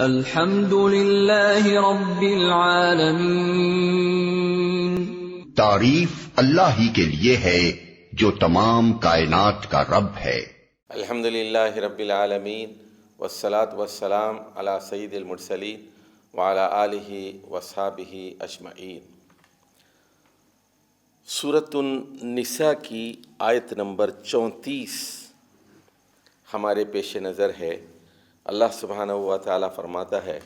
الحمد للہ رب العالمین، تعریف اللہ ہی کے لیے ہے جو تمام کائنات کا رب ہے۔ الحمد للہ رب العالمین والصلاة والسلام علی سید المرسلین وعلی آلہ وصحبہ اجمعین۔ سورۃ النساء کی آیت نمبر 34 ہمارے پیش نظر ہے۔ اللہ سبحانہ و تعالیٰ فرماتا ہے،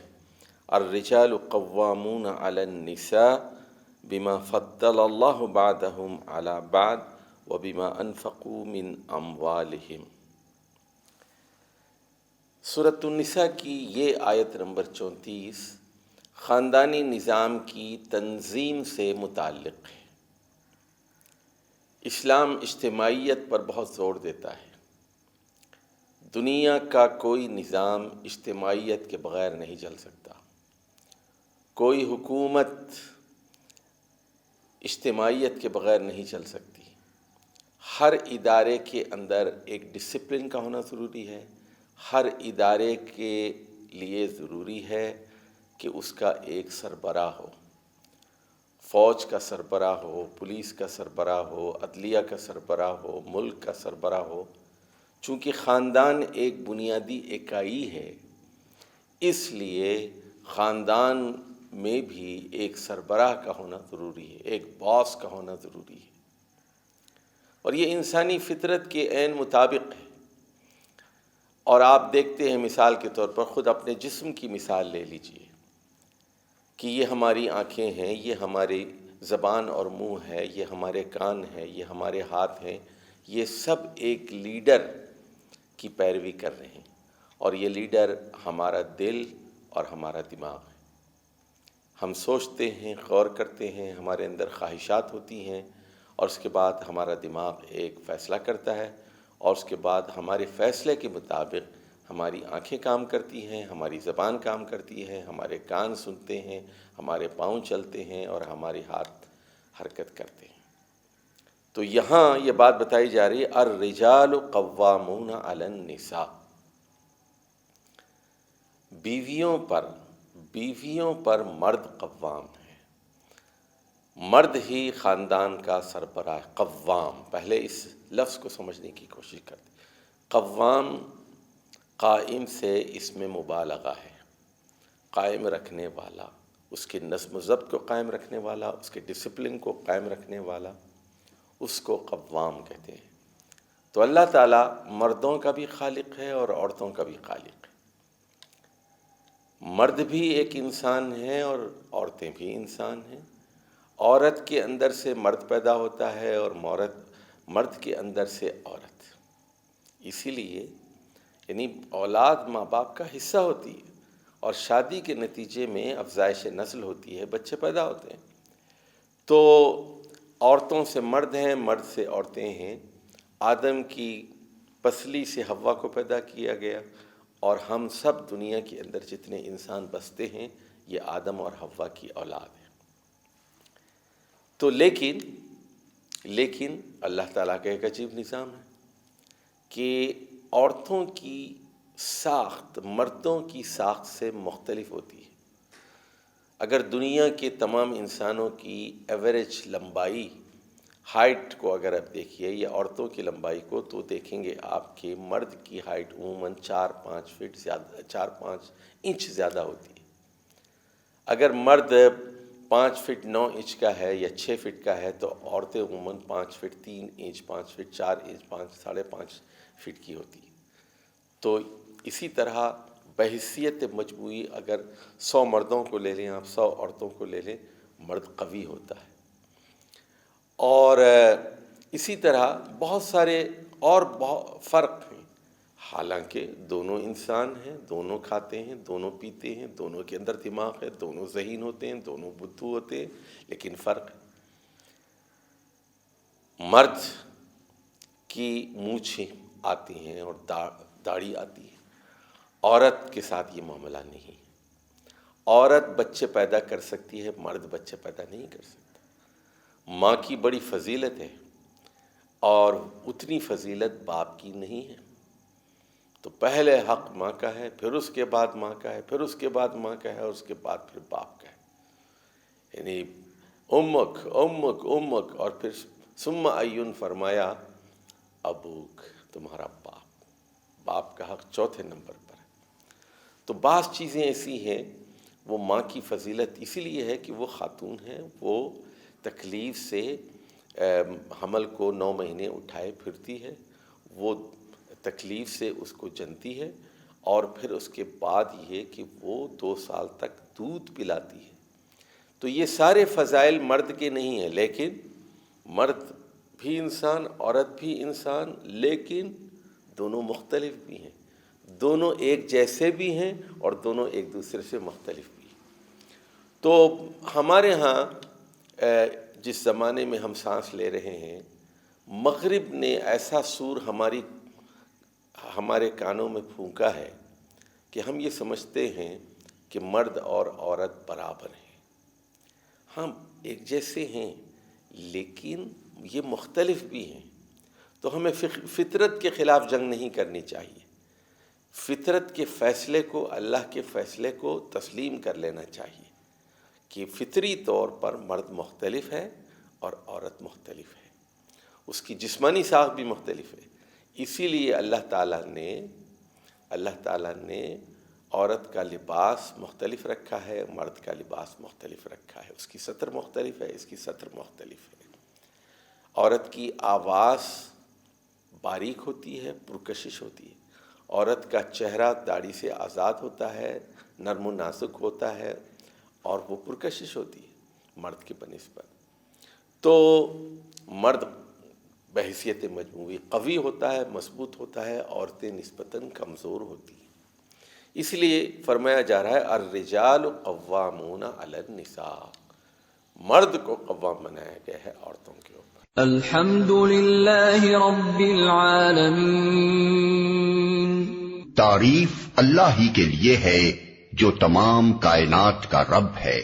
الرجال قوامون علی النساء بما فضل اللہ بعضهم علی بعض وبما انفقوا من اموالہم۔ سورۃ النساء کی یہ آیت نمبر 34 خاندانی نظام کی تنظیم سے متعلق ہے۔ اسلام اجتماعیت پر بہت زور دیتا ہے۔ دنیا کا کوئی نظام اجتماعیت کے بغیر نہیں چل سکتا، کوئی حکومت اجتماعیت کے بغیر نہیں چل سکتی۔ ہر ادارے کے اندر ایک ڈسپلن کا ہونا ضروری ہے، ہر ادارے کے لیے ضروری ہے کہ اس کا ایک سربراہ ہو، فوج کا سربراہ ہو، پولیس کا سربراہ ہو، عدلیہ کا سربراہ ہو، ملک کا سربراہ ہو۔ چونکہ خاندان ایک بنیادی اکائی ہے، اس لیے خاندان میں بھی ایک سربراہ کا ہونا ضروری ہے، ایک باس کا ہونا ضروری ہے، اور یہ انسانی فطرت کے عین مطابق ہے۔ اور آپ دیکھتے ہیں مثال کے طور پر خود اپنے جسم کی مثال لے لیجئے کہ یہ ہماری آنکھیں ہیں، یہ ہماری زبان اور منہ ہے، یہ ہمارے کان ہیں، یہ ہمارے ہاتھ ہیں، یہ سب ایک لیڈر کی پیروی کر رہے ہیں، اور یہ لیڈر ہمارا دل اور ہمارا دماغ ہے۔ ہم سوچتے ہیں، غور کرتے ہیں، ہمارے اندر خواہشات ہوتی ہیں، اور اس کے بعد ہمارا دماغ ایک فیصلہ کرتا ہے، اور اس کے بعد ہمارے فیصلے کے مطابق ہماری آنکھیں کام کرتی ہیں، ہماری زبان کام کرتی ہے، ہمارے کان سنتے ہیں، ہمارے پاؤں چلتے ہیں، اور ہمارے ہاتھ حرکت کرتے ہیں۔ تو یہاں یہ بات بتائی جا رہی ہے، الرجال قوامون علی النساء، بیویوں پر مرد قوام ہے، مرد ہی خاندان کا سربراہ۔ قوام، پہلے اس لفظ کو سمجھنے کی کوشش کرتے۔ قوام قائم سے اس میں مبالغہ ہے، قائم رکھنے والا، اس کے نظم و ضبط کو قائم رکھنے والا، اس کے ڈسپلن کو قائم رکھنے والا، اس کو قوام کہتے ہیں۔ تو اللہ تعالیٰ مردوں کا بھی خالق ہے اور عورتوں کا بھی خالق ہے۔ مرد بھی ایک انسان ہے اور عورتیں بھی انسان ہیں۔ عورت کے اندر سے مرد پیدا ہوتا ہے اور مرد کے اندر سے عورت۔ اسی لیے یعنی اولاد ماں باپ کا حصہ ہوتی ہے، اور شادی کے نتیجے میں افزائش نسل ہوتی ہے، بچے پیدا ہوتے ہیں۔ تو عورتوں سے مرد ہیں، مرد سے عورتیں ہیں۔ آدم کی پسلی سے حوا کو پیدا کیا گیا، اور ہم سب دنیا کے اندر جتنے انسان بستے ہیں یہ آدم اور حوا کی اولاد ہے۔ تو لیکن اللہ تعالیٰ کا ایک عجیب نظام ہے کہ عورتوں کی ساخت مردوں کی ساخت سے مختلف ہوتی ہے۔ اگر دنیا کے تمام انسانوں کی ایوریج لمبائی، ہائٹ کو اگر آپ دیکھیے یا عورتوں کی لمبائی کو، تو دیکھیں گے آپ کہ مرد کی ہائٹ عموماً 4-5 انچ زیادہ ہوتی ہے۔ اگر مرد 5 فٹ 9 انچ کا ہے یا 6 فٹ کا ہے، تو عورتیں عموماً 5 foot 3 inch, 5 foot 4 inch, 5.5 foot کی ہوتی ہے۔ تو اسی طرح بحیثیت مجموعی اگر 100 مردوں کو لے لیں آپ، 100 عورتوں کو لے لیں، مرد قوی ہوتا ہے۔ اور اسی طرح بہت سارے اور بہت فرق ہیں، حالانکہ دونوں انسان ہیں، دونوں کھاتے ہیں، دونوں پیتے ہیں، دونوں کے اندر دماغ ہے، دونوں ذہین ہوتے ہیں، دونوں بدھو ہوتے ہیں، لیکن فرق ہے۔ مرد کی مونچھیں آتی ہیں اور داڑھی آتی ہے، عورت کے ساتھ یہ معاملہ نہیں ہے۔ عورت بچے پیدا کر سکتی ہے، مرد بچے پیدا نہیں کر سکتا۔ ماں کی بڑی فضیلت ہے، اور اتنی فضیلت باپ کی نہیں ہے۔ تو پہلے حق ماں کا ہے، پھر اس کے بعد ماں کا ہے، پھر اس کے بعد ماں کا ہے، اور اس کے بعد پھر باپ کا ہے. یعنی امک امک امک، اور پھر ثم ایون فرمایا ابوک، تمہارا باپ کا حق چوتھے نمبر پر ہے. تو بعض چیزیں ایسی ہیں، وہ ماں کی فضیلت اسی لیے ہے کہ وہ خاتون ہے، وہ تکلیف سے حمل کو 9 مہینے اٹھائے پھرتی ہے، وہ تکلیف سے اس کو جنتی ہے، اور پھر اس کے بعد یہ کہ وہ 2 سال تک دودھ پلاتی ہے. تو یہ سارے فضائل مرد کے نہیں ہیں، لیکن مرد بھی انسان، عورت بھی انسان، لیکن دونوں مختلف بھی ہیں، دونوں ایک جیسے بھی ہیں اور دونوں ایک دوسرے سے مختلف بھی ہیں. تو ہمارے ہاں جس زمانے میں ہم سانس لے رہے ہیں، مغرب نے ایسا سور ہمارے کانوں میں پھونکا ہے کہ ہم یہ سمجھتے ہیں کہ مرد اور عورت برابر ہیں. ہم ایک جیسے ہیں لیکن یہ مختلف بھی ہیں. تو ہمیں فطرت کے خلاف جنگ نہیں کرنی چاہیے. فطرت کے فیصلے کو، اللہ کے فیصلے کو تسلیم کر لینا چاہیے کہ فطری طور پر مرد مختلف ہے اور عورت مختلف ہے، اس کی جسمانی ساخت بھی مختلف ہے. اسی لیے اللہ تعالیٰ نے عورت کا لباس مختلف رکھا ہے، مرد کا لباس مختلف رکھا ہے. اس کی سطر مختلف ہے، اس کی سطر مختلف ہے. عورت کی آواز باریک ہوتی ہے، پرکشش ہوتی ہے. عورت کا چہرہ داڑھی سے آزاد ہوتا ہے، نرم و نازک ہوتا ہے، اور وہ پرکشش ہوتی ہے مرد کے بنسبت. تو مرد بحیثیت مجموعی قوی ہوتا ہے، مضبوط ہوتا ہے، عورتیں نسبتاً کمزور ہوتی ہیں. اس لیے فرمایا جا رہا ہے الرجال قوامون علی النساء، مرد کو قوام بنایا گیا ہے عورتوں کے اوپر. الحمد للہ رب العالمین. تعریف اللہ ہی کے لیے ہے جو تمام کائنات کا رب ہے.